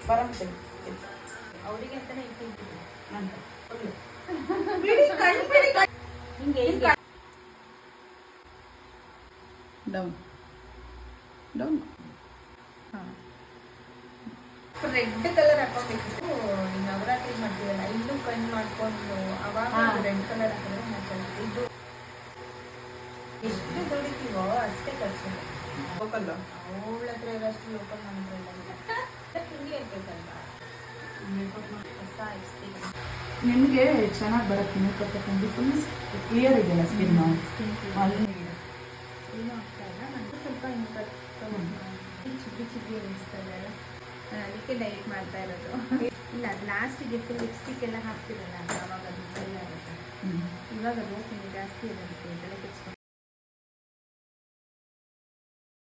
ಬರಂತೆ ಅವರಿಗೆ ಅಂತಾನೆ ಇಟ್ಟಿದ್ದೀನಿ ಅಂತ ಹಿಂಗೆ ಡೌನ್ ಡೌನ್. ಹಾಂ ರೆಡ್ ಕಲರ್ ಹಾಕೋಬೇಕಿತ್ತು. ನವರಾತ್ರಿ ಮಾಡ್ತೀವಲ್ಲ, ಇಲ್ಲೂ ಕಣ್ಣು ಮಾಡ್ಕೊಂಡು ಅವಾಗ ರೆಡ್ ಕಲರ್ ಹಾಕಿದ್ರೆ ಮಾಡ್ಕೊಂಡು ಇದು ಎಷ್ಟು ದುಡಿತೀವೋ ಅಷ್ಟೇ ಖರ್ಚು. ಲೋಕಲ್ ಅವಳ ಹತ್ರ ಇರೋಷ್ಟು ಲೋಕಲ್ ಮಾಡಿದ್ರಲ್ಲ ಹಿಂಗೆ ಇರ್ಬೇಕಲ್ವ ಹೊಸ ಎಕ್ಸ್ಪೀರಿಯನ್ಸ್. ನಿಮಗೆ ಚೆನ್ನಾಗಿ ಬರುತ್ತೆ ಮೇಕಪ್ ಯಾಕಂದ್ರೆ ಫುಲ್ ಕ್ಲಿಯರ್ ಇದೆಯಲ್ಲ ಸ್ಕಿನ್. ಅಲ್ಲಿ ಏನೂ ಆಗ್ತಾ ಇಲ್ಲ. ನನಗೆ ಸ್ವಲ್ಪ ಚಿಕ್ಕಿ ಚಿಕ್ಕಿ ಅನಿಸ್ತಾ ಇದ್ದಾರೆ. ನಾನು ಅದಕ್ಕೆ ಡೈಟ್ ಮಾಡ್ತಾ ಇರೋದು. ಇಲ್ಲ ಅದು ಲಾಸ್ಟಿಗೆ ಫುಲ್ ಲಿಪ್ಸ್ಟಿಕ್ ಎಲ್ಲ ಹಾಕ್ತಿರಲ್ಲ, ಅವಾಗ ಅದು ಸರಿ ಆಗುತ್ತೆ. ಇವಾಗ ಅದು ಜಾಸ್ತಿ ಇರುತ್ತೆ ತಲೆ ಕೆಚ್ಕೊಂಡು